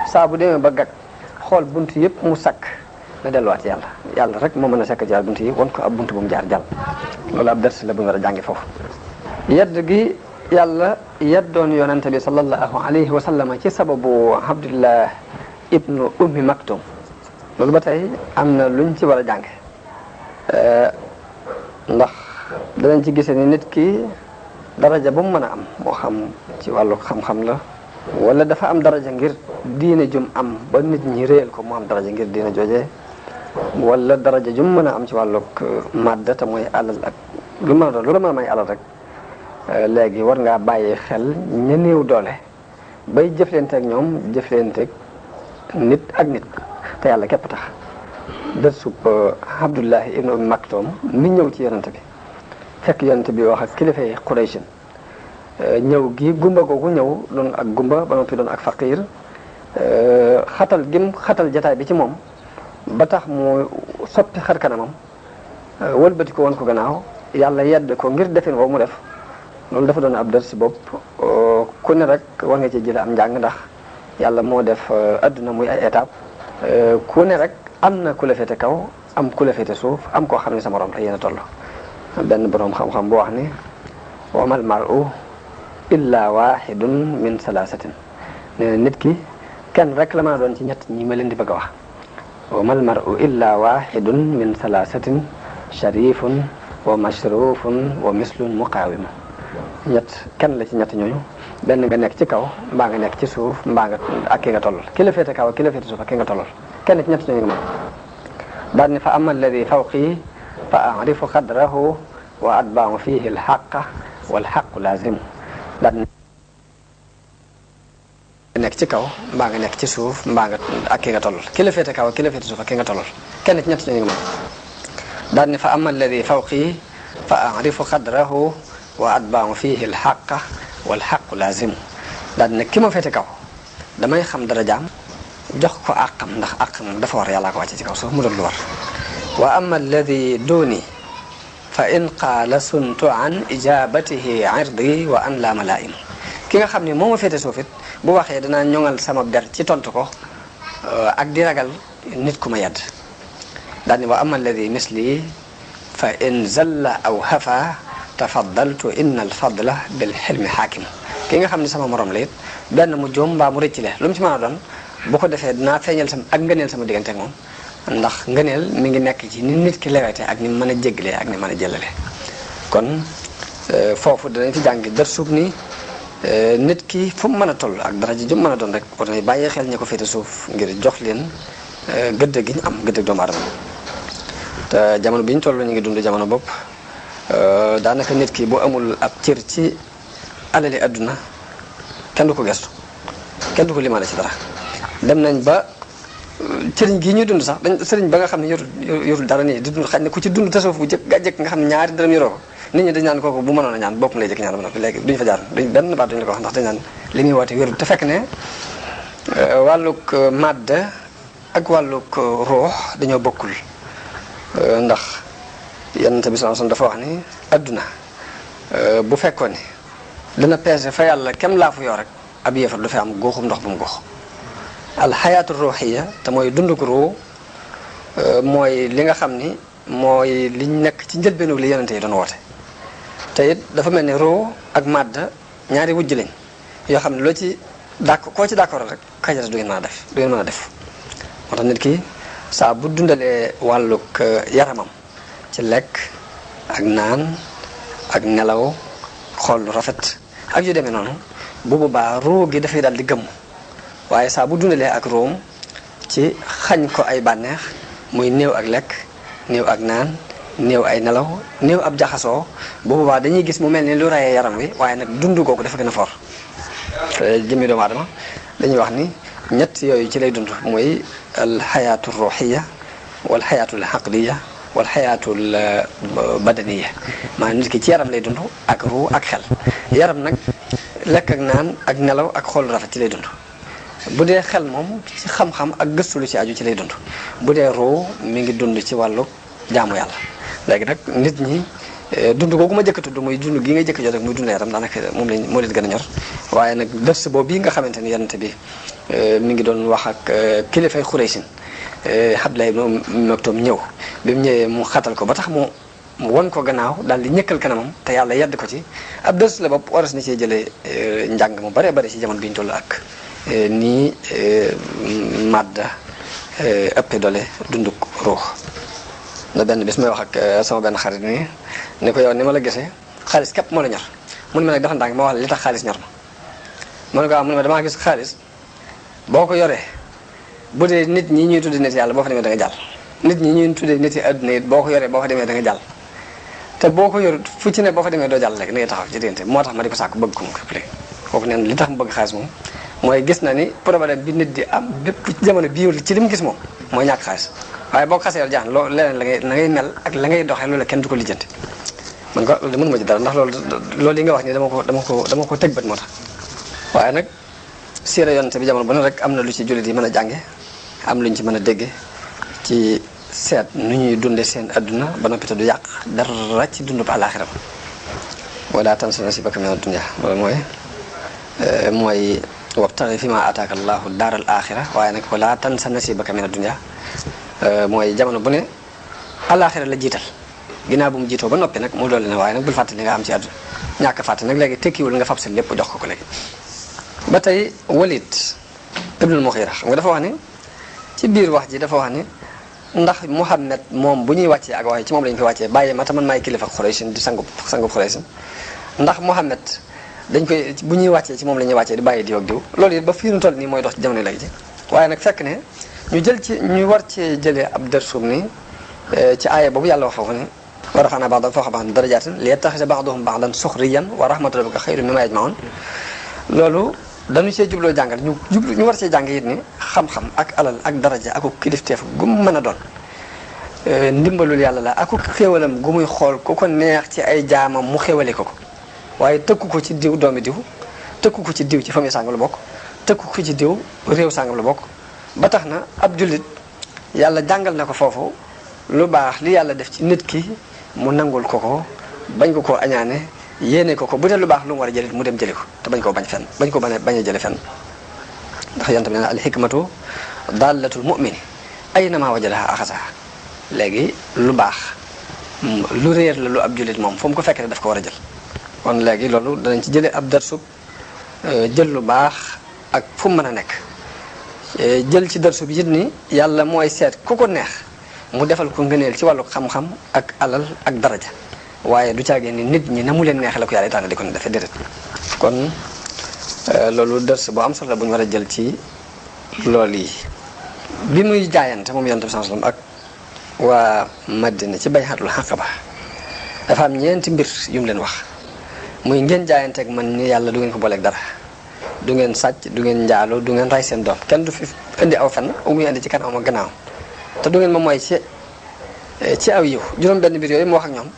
Speaker 1: saa bu demee ba gag xool bunt yëpp mu sakk na delluwaat yàlla rek moo mën a sakk jaar bunt yi won ko ab bunt bu mu jaar jàll loolu ab dërs la bu ñu war a jàngi foofu yedd gi yàlla yeddoon yonente bi sallallahu alayhi wa sallam ci sababu Abdullah ibnu ummi maktum loolu ba tey am na luñ ci war a jànge ndax danañ ci gisee ni nit ki daraja bu mu mën a am moo xam ci wàllu xam-xam la wala dafa am daraja ngir diine jum am ba nit ñi réyal ko mu am daraja ngir diine jooje wala daraja jum mën a am ci wàllu madda te mooy alal ak lu mën a doon lu la mën a may alal rek léegi war ngaa bàyyi xel ña néew doole bay jëflanteeg ñoom jëflanteeg nit ak nit te yàlla képp tax dërsub Abdullahi ibnu Ummi Maktum mi ñëw ci yonent bi fekk yonent bi wax ak kilifa yi Qurayshin ñëw gi gumba googu ñëw doon ak gumba ba noppi doon ak faqiir xatal gim xatal jataay bi ci moom ba tax mu soppi xar kanamam wëlbati ko woon ko gannaaw yàlla yedd ko ngir defin woo mu def loolu dafa doon ab dër si bopp ku ne rek war nga ci jële am njàng ndax yàlla moo def adduna muy ay étape ku ne rek am na ku la féete kaw am ku la féete suuf am koo xam ne sa morom la yéen a toll benn boroom xam-xam bu wax ni wa mal mar'u illa wahidun min salaasatin nee na nit ki kenn rek la mën a doon ci ñett ñi ma leen di bëgg a wax wa mal mar'u illa wahidun min salaasatin sharifun wa mashrufun wa mislun muqawim ñett kenn la ci ñett ñooñu benn nga nekk ci kaw mbaa nga nekk ci suuf mbaa nga ak ki nga tollal ki la féete kaw ak ki la féete suuf ak ki nga tollal kenn ci ñett ñooñu nga mën daal ni fa ama alladi fawqi fa arifu qadrahu wa atba'u fihi alxaqa walxaqu lazimu daal ni nekk ci kaw mbaa nga nekk ci suuf mbaa nga ak ki nga tollal ki la féete kaw ak ki la féete suuf ak ki nga tollal kenn ci ñett ñooñu nga mën daal ni fa ama alladi fawqi fa arifu qadrahu wa atba'u fihi alxaqa walxaqu lazimu daal ne ki ma féete kaw damay xam darajaam jox ko àqam ndax àqam dafa war yàllaa ko wàcce ci kaw suuf mu doon lu war wa amma alladi duni fa in qaala suntu an ijabatihi irdi wa an la malaim ki nga xam ne moo ma féete suuf it bu waxee danaa ñoŋal sama der ci tontu ko ak di ragal nit ku ma yedd daal ni wa amma alladi misli fa in zalla aw hafa tafaddaltu inna alfadla bil xilmi xaakim ki nga xam ne sama morom la it benn mu joom mbaa mu rëcc le lu mu ci mën a doon bu ko defee dinaa feeñal sama ak ngëneel sama diggante ak moom ndax ngëneel mi ngi nekk ci ni nit ki lewete ak ni mën a jéggalee ak ni mën a jëlale kon foofu danañ fi jàng dërsub ni nit ki fu mu mën a toll ak daraja ju mën a doon rek war nay bàyyee xel ñi ko féete suuf ngir jox leen gëdd gi ñu am gëdd doomu aadama te jamono bi ñu toll ñu ngi dund jamono bopp daanaka nit ki bu amul ab cër ci alali adduna kenn du ko gestu kenn du ko limaale ci dara dem nañ ba sëriñ gii ñuy dund sax dañ sëriñ ba nga xam ne yorul dara nii di dund xañ ne ku ci dund tasawuf bu jëkk nga jëkk nga xam ne ñaari dërëm yoroo ko nit ñi dañ naan kooku bu mënoon a ñaan bopp lay jëkk ñaan ba noppi léegi duñu fa jaar benn baat duñu la ko wax ndax dañ naan li muy woote wérul te fekk ne wàllug madda ak wàllug ruux dañoo bokkul ndax Yonent bi sallallahu alayhi wasallam dafa wax ni adduna bu fekkoon ni dana peese fa yàlla kem laa fu yoo rek ab yéefar du fi am góoxum ndox bu mu góox alxayaatu ruuxiya te mooy dundug ruu mooy li nga xam ni mooy liñ nekk ci njëlbeenu li yonente yi doon woote te it dafa mel ni ruu ak madda ñaari wujj lañ yoo xam ne loo ci d'accord koo ci d'accord rek kajara du ngeen mën a def du ngeen mën a def moo tax nit ki saa bu dundalee wàllug yaramam ci lekk ak naan ak nelaw xool lu rafet ak yu demee noonu bu boobaa ruu gi dafay daal di gëmm waaye saa bu dundalee ak ruum ci xañ ko ay bànneex muy néew ak lekk néew ak naan néew ay nelaw néew ab jaxasoo bu boobaa dañuy gis mu mel ni lu rayee yaram wi waaye nag dund googu dafa gën a for jëmmi doomu aadama dañuy wax ni ñett yooyu ci lay dund mooy al xayaatu ruuxiya wal xayaatu al xaqliya wal xayaatul badaniya maanaam nit ki ci yaram lay dund ak ruu ak xel yaram nag lekk ak naan ak nelaw ak xool rafet ci lay dund bu dee xel moom ci xam-xam ak gëstu lu ci aju ci lay dund bu dee ruu mi ngi dund ci wàllu jaamu yàlla léegi nag nit ñi dund googu ma jëkk tudd muy dund gi nga jëkk jot rek muy dund yaram daanaka moom lañ moo leen gën a ñor waaye nag dërs boobu bii nga xamante ni yonent bi mi ngi doon wax ak kilifay Xuraysin Abdullah ibn Maktum ñëw bi mu ñëwee mu xatal ko ba tax mu mu won ko gannaaw daal di ñëkkal kanamam te yàlla yedd ko ci ab dës la bopp waras na cee jëlee njàng mu bare bare ci jamono bi ñu toll ak nii madda ëppe doole dunduk ruux. na benn bis may wax ak sama benn xarit ni ko yow ni ma la gisee xaalis képp moo la ñor mu ne ma nag dafa ndànk ma wax la li tax xaalis ñor ma mu ne ko mu ne ma damaa gis xaalis boo ko yoree bu dee nit ñi ñuy tudde nit yàlla boo fa demee da nga jàll nit ñi ñuy tuddee nit yi àdduna it boo ko yoree boo fa demee da nga jàll te boo ko yorut fu ci ne boo fa demee doo jàll léegi da ngay taxaw ci diggante moo tax ma di ko sàkk bëgg ko mu léegi kooku neen li tax mu bëgg xaalis moom mooy gis na ni problème bi nit di am bépp ci jamono bii ci li mu gis moom mooy ñàkk xaalis waaye boo ko xasee yor jaax loolu leneen la ngay mel ak la ngay doxee loolu kenn du ko lijjanti man ko loolu mënuma ci dara ndax loolu yi nga wax ni dama ko teg bët moo tax waaye nag siira yonent bi jamono bu ne rek am na lu ci jullit yi mën a jànge am luñ ci mën a dégge ci seet nu ñuy dunde seen adduna ba noppi te du yàq dara ci dundu ba àllaaxira wala tansa nasiibaka mina dunya loolu mooy wabtaghi fiimaa aataaka Allaahu daaral aaxira waaye nag wala tansa nasiibaka mina dunya mooy jamono bu ne àllaaxira la jiital ginnaaw bu mu jiitoo ba noppi nag mu dolli ne waaye nag bul fàtte li nga am ci àdduna ñàkk fàtte nag léegi tekkiwul nga fab sa lépp jox ko léegi. ba tey Walid ibnul Mughira xam nga dafa wax ni ci biir wax ji dafa wax ni ndax Muhammad moom bu ñuy wàccee ak waaye ci moom lañu koy wàccee bàyyi ma te man maay kilifa Xuraysin di sangu Xuraysin ndax Muhammad dañ koy bu ñuy wàccee ci moom la ñuy wàccee di bàyyi diw ak diw loolu it ba fii nu toll nii mooy dox ci jamono léegi ji waaye nag fekk ne ñu war cee jëlee ab dërsum ni ci aaya boobu yàlla wax foofu ni wa rafa'naa ba'dahum fawqa ba'din darajaatin liyattakhidha ba'duhum ba'dan sukhriyan wa rahmatu rabbika khayrun mimmaa yajma'uun loolu dañu see jubloo jàngal ñu war cee jàng it ni xam-xam ak alal ak daraja ak kilifteef gu mu mën a doon ndimbalul yàlla la ak xéewalam gu muy xool ku ko neex ci ay jaamam mu xéewale ko waaye tëkku ko ci diw doomi diw tëkku ko ci diw ci famille sàngam la bokk tëkku ko ci diw réew sàngam la bokk ba tax na ab jullit yàlla jàngal na ko foofu lu baax li yàlla def ci nit ki mu nangul ko bañ ko añaane yéene ko bu dee lu baax lu mu war a jëlit mu dem jëli ko te bañ koo bañ fenn bañ ko bañ a jële fenn ndax yonent bi nee na al hikmatu dallatul mu'mini aynama wajadaha axasaha léegi lu baax lu réer la lu ab jullit moom fu mu ko fekkee daf ko war a jël kon léegi loolu danañ ci jëlee ab darsub jël lu baax ak fu mu mën a nekk jël ci darsub it ni yàlla mooy seet ku ko neex mu defal ko ngëneel ci wàllu xam-xam ak alal ak daraja waaye du caagee ni nit ñi na mu leen neexee la ko yàlla tànn di ko defee déedéet kon loolu dërs bu am solo la bu ñu war a jël ci loolu yi bi muy jaayante moom yonent bi sallallahu alayhi wasallam ak waa Madina ci bay'atul Aqaba dafa am ñeenti mbir yu mu leen wax muy ngeen jaayante ak man ni yàlla du ngeen ko booleeg dara du ngeen sàcc du ngeen njaaloo du ngeen ray seen doom kenn du fi indi aw fen u muy indi ci kanam ak gannaaw te du ngeen ma mooy ci aw yiw juróom benn mbir yooyu mu wax ak ñoom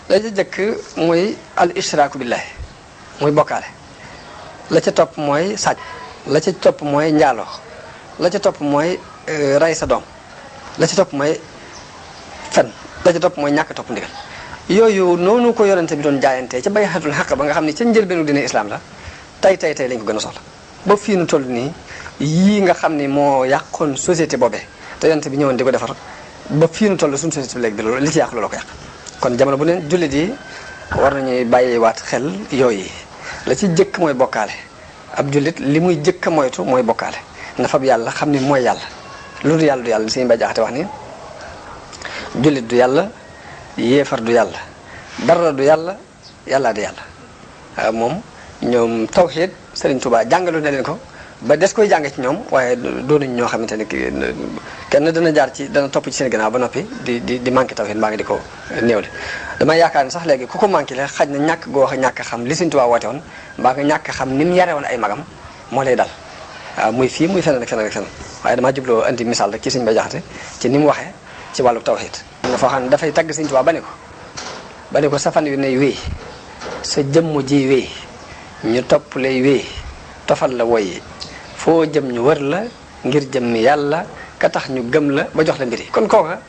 Speaker 1: la ca jëkk mooy al ishraaku billahi muy bokkaale la ca topp mooy sàcc la ca topp mooy njaaloo la ca topp mooy ray sa doom la ca topp mooy fen la ca topp mooy ñàkk topp ndigal yooyu noonu ko yorante bi doon jaayantee ca bay'atul Aqaba ba nga xam ne ca njëlbeenu dina islam la tey lañ ko gën a soxla ba fii nu toll nii yii nga xam ni moo yàqoon société boobee te yorante bi ñëwoon di ko defar ba fii nu toll suñu société bi léegi bi loolu li ci yàq loolu ko yàq kon jamono bu ne jullit yi war nañuy bàyyiwaat xel yooyu la ci jëkk mooy bokkaale ab jullit li muy jëkk a moytu mooy bokkaale na fab yàlla xam ni mooy yàlla lu du yàlla du yàlla Sëñ Bay Jaxate wax ni jullit du yàlla yéefar du yàlla dara du yàlla yàllaa di yàlla moom ñoom tawxiid Sëriñ Tuubaa jàngalu na leen ko ba des koy jàng ci ñoom waaye doonuñ ñoo xamante ne kenn dana topp ci seen gannaaw ba noppi di manqué tawxiid mbaa ngi di ko néewle damay yaakaar ne sax léegi ku ko manqué le xaj na ñàkk goo ñàkk xam li Sëriñ Tuubaa woote woon mbaa nga ñàkk xam ni mu yare woon ay magam moo lay dal waaw muy fii muy feneen ak feneen ak feneen waaye damaa jubloo indi misaal rek ci Sëriñ Bay Jaxate ci ni mu waxee ci wàllu tawxiid nga foo xam ne dafay tagg Sëriñ Tuubaa ba ne ko sa fan yu ne wéy sa jëmm ji wéy ñu topp lay wéy tofal la woy foo jëm ñu wër la ngir jëm mi yàlla ka tax ñu gëm la ba jox la mbiri kon kooka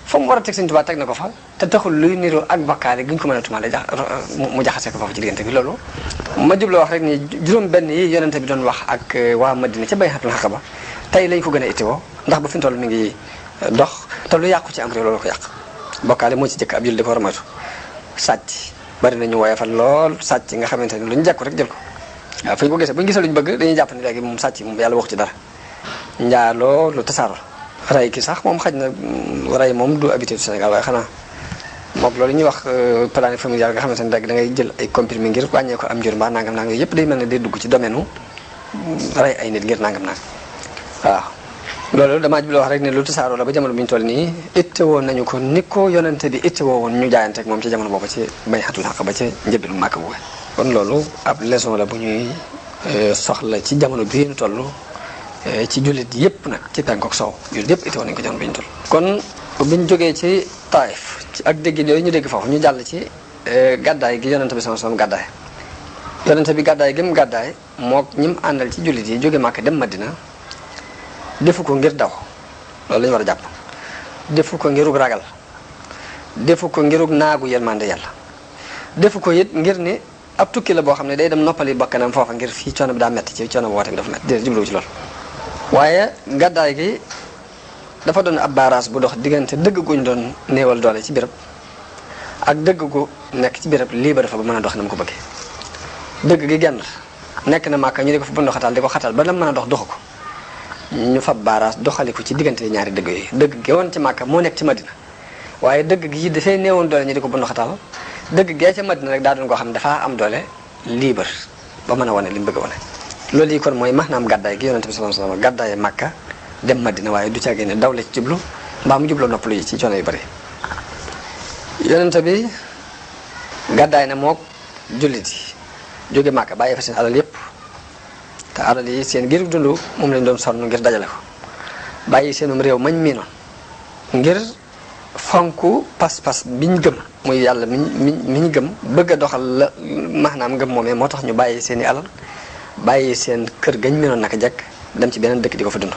Speaker 1: fa mu war a teg Sëriñ Tuubaa teg na ko fa te taxul luy niru ak bakkaare gi ñu ko mën a tumaale mu jaxase ko foofu ci diggante bi loolu ma jubloo wax rek ni juróom benn yi yonente bi doon wax ak waa Madina ca bay'atul Aqaba tey lañ ko gën a ittiwoo ndax ba fi mu toll mi ngi dox te lu yàqu ci am réew loolu ko yàq bokkaale moo ci jëkk ab jullit di ko war a moytu sàcc bari nañu woyofal lool sàcc nga xamante ne lu ñu jekku rek jël ko waaw fu ñu ko gisee bu ñu gisee lu ñu bëgg dañuy jàpp ne léegi moom sàcc moom yàlla waxu ci dara njaaloo lu tasaaroo rey ki sax moom xaj na rey moom du habitude Sénégal waaye xanaa moom loolu ñuy wax planning familial nga xamante ne rek da ngay jël ay comprimés ngir wàññee ko am njur mbaa nangam nangam yëpp day mel ne day dugg ci domaine rey ay nit ngir nangam nangam waaw loolu damaa jublu wax rek ne lu tasaaroo la ba jamono bi ñu toll nii itte woon nañu ko ni ko yonente bi itte woo woon ñu jaayante ak moom ci jamono boobu ci bay'atul haqq ba ci njëbbilu Màkka bu kon loolu ab leçon la bu ñuy soxla ci jamono bii ñu toll ci jullit yëpp nag ci penk ak sow jullit yëpp itte woon nañu ko jamono bi ñu toll kon biñ jógee ci Taif ci ak dégg yooyu ñu dégg foofu ñu jàll ci gàddaay gi yonente bi sallallahu alayhi wasallam gàddaay yonente bi gàddaay gi mu gàddaay moo ñi mu àndal ci jullit yi jóge Màkka dem Madina defu ko ngir daw loolu la ñu war a jàpp defu ko ngirug ragal defu ko ngirug naagu yërmande yàlla defu ko it ngir ni ab tukki la boo xam ne day dem noppali bakkanam foofa ngir fii coono bi daa metti ci coono bu woote bi dafa metti déedéet jubluwu ci loolu waaye gàddaay gi dafa doon ab baaraas bu dox diggante dëgg guñ doon néewal doole ci béréb ak dëgg gu nekk ci béréb lii ba dafa ba mën a dox na mu ko bëggee dëgg gi genn nekk na Màkka ñu di ko fa bënd xatal di ko xatal ba la mën a dox doxu ko ñu fab baaraas doxali ko ci diggante ñaari dëgg yooyu dëgg gi woon ci Màkka moo nekk ci Madina waaye dëgg gi dafay néewoon doole ñu di ko bënd xatal dëgg gee ca Madina rek daa doon koo xam ne dafaa am doole libre ba mën a wane li mu bëgg a wane loolu yi kon mooy maanaam gàddaay gi yonente bi sallallahu alayhi wasallam gàddaay Màkka dem Madina waaye du caagee ne daw la ci jublu mbaa mu jubloo noppalu yi ci coono yu bari yonente bi gàddaay na mook jullit yi jóge Màkka bàyyi fa seen alal yépp te alal yi seen ngir dund moom lañ doon sonn ngir dajale ko bàyyi seenum réew mañ miinoon ngir fonku pas-pas biñ gëm muy yàlla miñ gëm bëgg a doxal la maanaam ngëm moomee moo tax ñu bàyyi seen i alal bàyyi seen kër gañ miinoon naka jekk dem ci beneen dëkk di ko fa dund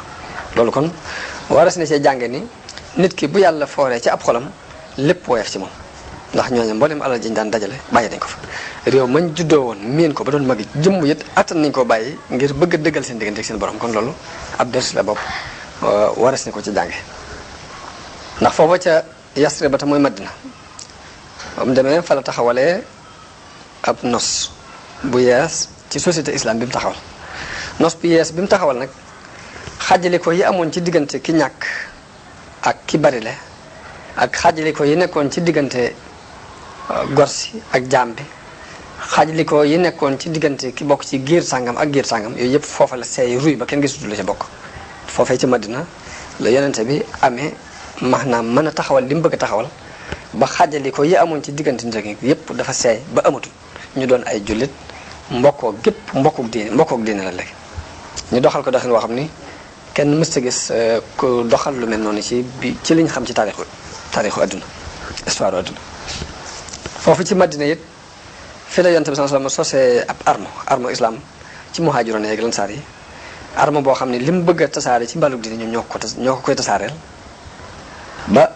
Speaker 1: loolu kon waras na see jànge ni nit ki bu yàlla fooree ci ab xolam lépp woyof ci moom ndax ñooñu mboolem alal jiñ daan dajale bàyyi nañ ko fa réew mañ juddoo woon miin ko ba doon magi jëmm it attan nañ koo bàyyi ngir bëgg a dëggal seen diggante ak seen borom kon loolu ab ders la bopp waras na ko ci jànge ndax foofa ca Yasrib ba ta mooy Madina mu demee fa la taxawalee ab nos bu yees ci société islam bi mu taxawal nos bu yees bi mu taxawal nag xaajale ko yi amoon ci diggante ki ñàkk ak ki barile ak xaajale ko yi nekkoon ci diggante gorsi ak jaam bi xaajale ko yi nekkoon ci diggante ki bokk ci giir sàngam ak giir sàngam yooyu yëpp foofa la seey ruy ba kenn gisutu la ca bokk foofee ci Madina la yonente bi amee maanaam mën a taxawal li mu bëgg a taxawal ba xaajale ko yi amoon ci diggante nit yëpp dafa seey ba amatul ñu doon ay jullit mbokkoo gépp mbokkook diine la léegi ñu doxal ko doxin woo xam ni kenn mës a gis ku doxal lu mel noonu ci liñ xam ci taarixu adduna histoire adduna foofu ci Madina it fi la yonent bi sallallahu alayhi wasallam sosee ab arme islam ci muhaajiroon yeeg lansaar yi arme boo xam ne li mu bëgg a tasaare ci mbalug diine ñoom ñoo ko koy tasaareel ba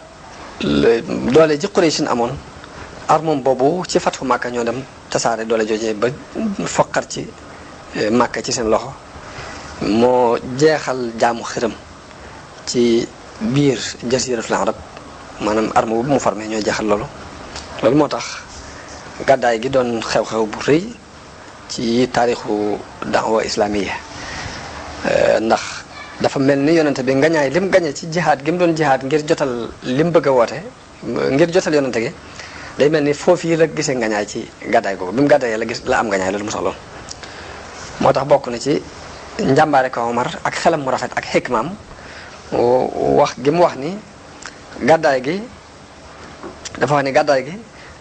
Speaker 1: doole ji Quraysh amoon armom boobu ci fatfu Màkka ñoo dem tasaare doole joojee ba foqar ci Màkka ci seen loxo moo jeexal jaamu xiram ci biir jasiratul arab maanaam arme boobu mu formé ñoo jeexal loolu moo tax gàddaay gi doon xew-xew bu rëy ci taarixu da'wa islamiyya ndax dafa mel ni yonente bi ngañaay lim gañe ci jihaad gi mu doon jihaad ngir jotal lim bëgg a woote ngir jotal yonente gi day mel ni foofu yi la gisee ngañaay ci gàddaay googu bi mu gàddaayee la am ngañaay loolu mu soxloon moo tax bokk na ci njàmbaare ko Omar ak xelam mu rafet ak xikmaam wax gi mu wax ni gàddaay gi dafa wax ni gàddaay gi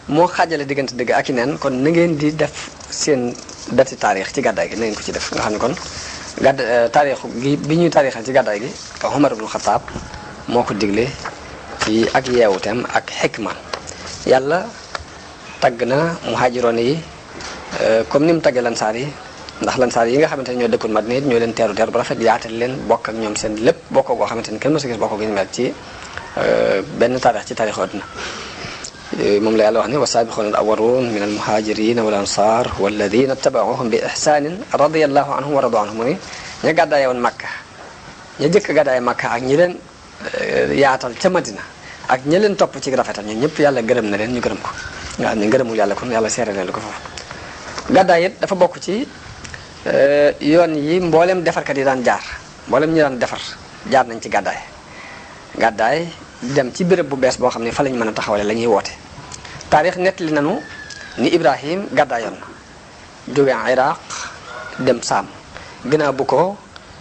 Speaker 1: moo xaajale diggante dëgg ak i neen kon na ngeen di def seen dati taarix ci gàddaay gi na ngeen ko ci def nga xam ne kon taarixu gi bi ñuy taarixal ci gàddaay gi Omar ibn Khattab moo ko digle ci ak yeewuteem ak xikma yàlla tagg na muhaajiroon yi comme ni mu taggee lansaar yi ndax lansaar yi nga xamante ne ñoo dëkkoon Madina it ñoo leen teeru bu rafet yaatal leen bokk ak ñoom seen lépp bokkoo goo xamante ne kenn mësu gis bokkoo gi ñu mel ci benn taarix ci taarixu àdduna moom la yàlla wax ne wasaabiquuna al awwaluun min al muhaajiriina wal ansaar walladina tabauhum bi ihsaanin radiyallahu anhum wa radu anhum mu ni ña gàddaaye woon Makka ña jëkk gàddaaye Makka ak ñi leen yaatal ca Madina ak ñi leen topp ci rafetal ñoom ñëpp yàlla gërëm na leen ñu gërëm ko nga xam ne ngërëmul yàlla kon yàlla seere leen ko foofu. gàddaay it dafa bokk ci yoon yi mboolem defarkat yi daan jaar mboolem ñi daan defar jaar nañ ci gàddaay dem ci béréb bu bees boo xam ne fa lañ mën a taxawale la ñuy woote. taarix nettali nanu ni Ibrahim gàddaayoon na jóge Iraq dem Saam ginnaaw bu ko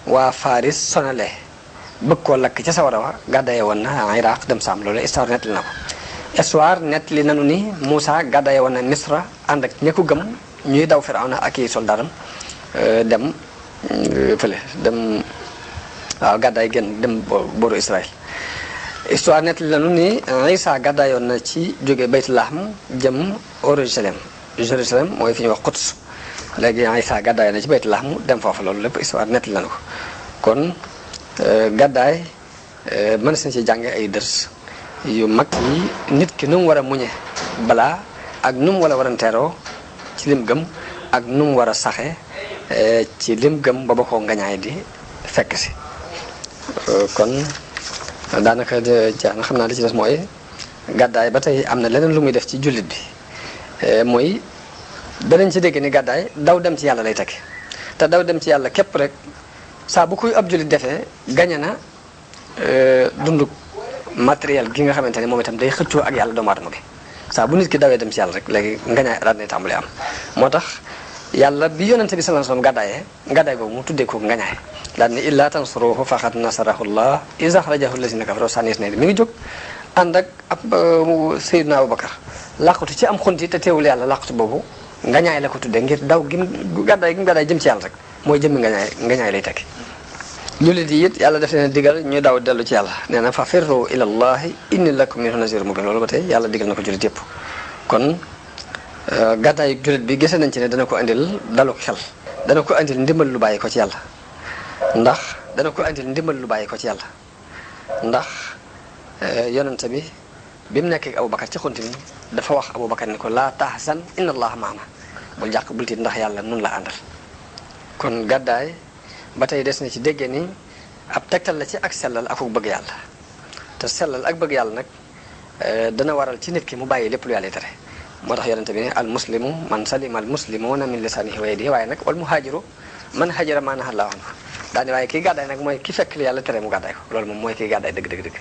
Speaker 1: waa Faris sonale bëgg koo lakk ca sawara wa gàddaaye woon na Iraq dem Saam loolu histoire nettali na ko. histoire nettali nanu ni Moussa gàddaaye woon na Misra ànd ak ña ko gëm ñuy daw Firawna ak i soldaaram dem fële dem waaw gàddaay génn dem booru Israël. histoire nettali nanu ni Isa gàddaayoon na ci jóge Baytulahm jëm Jérusalem mooy fi ñuy wax Quds léegi Isa gàddaayoon na ci Baytulahm dem foofu loolu lépp histoire nettali nanu ko kon gàddaay mën na ci jànge ay dërs yu mag yi nit ki nu mu war a muñe balaa ak nu mu war a waranteeroo ci lim gëm ak nu mu war a saxe ci lim gëm ba ko ngañaay di fekk si kon daanaka jeex na xam naa li ci des mooy gàddaay ba tey am na leneen lu muy def ci jullit bi mooy danañ ci dégg ni gàddaay daw dem ci yàlla lay tekki te daw dem ci yàlla képp rek saa bu koy ab jullit defee gañe na dundu matériel gi nga xamante ne moom itam day xëccoo ak yàlla doomu aadama bi saa bu nit ki dawee dem ci yàlla rek léegi ngañaay daal nay tàmbalee am moo tax yàlla bi yonente bi sallallahu alayhi wasallam gàddaay googu mu tuddee ko ngañaay daal ni illa tansuruhu faqad nasarahu llah iz akhrajahu allazina kafaru sanis ne mi ngi jóg ànd ak ab Seydina Abubakar làqatu ci am xunti te teewul yàlla làqatu boobu ngañaay la ko tuddee ngir daw gi gàddaay jëm ci yàlla rek mooy jëmmi ngañaay lay tekki jullit yi it yàlla def leen digal ñuy daw dellu ci yàlla nee na fa firru ila llahi inni lakum minhu nazirun mubin loolu ba tey yàlla digal na ko jullit yëpp kon gàddaayu jullit bi gise nañ ci ne dana ko andil dalu xel dana ko andil ndimbal lu bàyyi ko ci yàlla ndax ndax yonente bi mu nekkee Abubakar ci xunti mi dafa wax Abubakar ni ko laa tahzan inna allaha maana bul jàq bul tiit ndax yàlla nun la àndal kon gàddaay ba tey des na ci déggee ni ab tegtal la ci ak sellal ak bëgg yàlla te sellal ak bëgg yàlla nag dana waral ci nit ki mu bàyyi lépp lu yàlla tere moo tax yonente bi ne al muslimu man salima al muslimuna min lisanihi wa yadihi waaye nag wal muhaajiru man hajara ma naha Allahu anhu daani waaye kii gàddaay nag mooy ki fekk li yàlla tere mu gàddaay ko loolu moom mooy kii gàddaay dëgg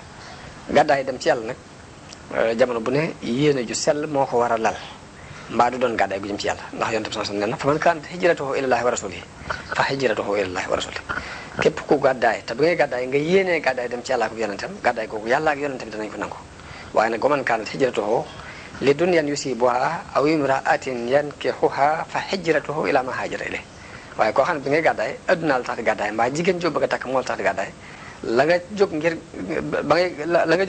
Speaker 1: gàddaay dem ci yàlla nag jamono bu ne yéene ju sell moo ko war a lal mbaa du doon gàddaay gu jëm ci yàlla ndax yonente bi sallallahu alayhi wasallam nee na fa man kaanat hijratuhu ilallahi wa rasulihi fa hijratuhu ilallahi wa rasulihi képp ku gàddaay te bu ngay gàddaay nga yéenee gàddaay dem ci yàlla ak yonentam gàddaay googu yàlla ak yonente bi danañ ko nangu waaye nag wa man kaanat hijratuhu li dunyan yusibuha aw imra'atin yankihuha fa hijratuhu ila ma hajara ilayhi waaye koo xam ne bi ngay gàddaay adduna la tax di gàddaay mbaa jigéen joo bëgg a takk moo la tax di gàddaay la nga jóg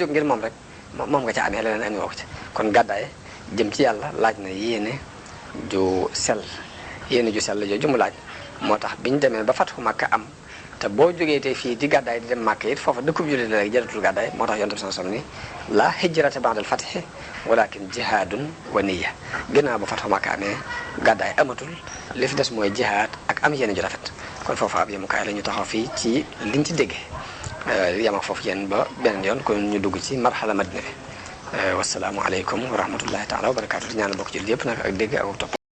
Speaker 1: ngir moom rek moom nga ca amee leneen andi woo ko ci kon gàddaay jëm ci yàlla laaj na yéene ju sell jooju mu laaj moo tax biñu demee ba Fathu Makka am te boo jógee tey fii di gàddaay di dem Makka it foofa dëkkub jullit la rek jaratul gàddaay moo tax yonent bi sallallahu alayhi wasallam ni la hijrata ba'dal fathi walakin jihaadun wa niyya ginnaaw ba Fathu Makka amee gàddaay amatul li fi des mooy jihaad ak am yéene ju rafet kon foofa ab yemukaay la ñu taxaw fii ci liñ ci déggee yam ak foofu yéen ba beneen yoon kon ñu dugg ci marxala madina bi wasalaamu aleykum wa rahmatullahi taala wa barakaatu di ñaanal bokk ci yëpp nag ak dégg ak topp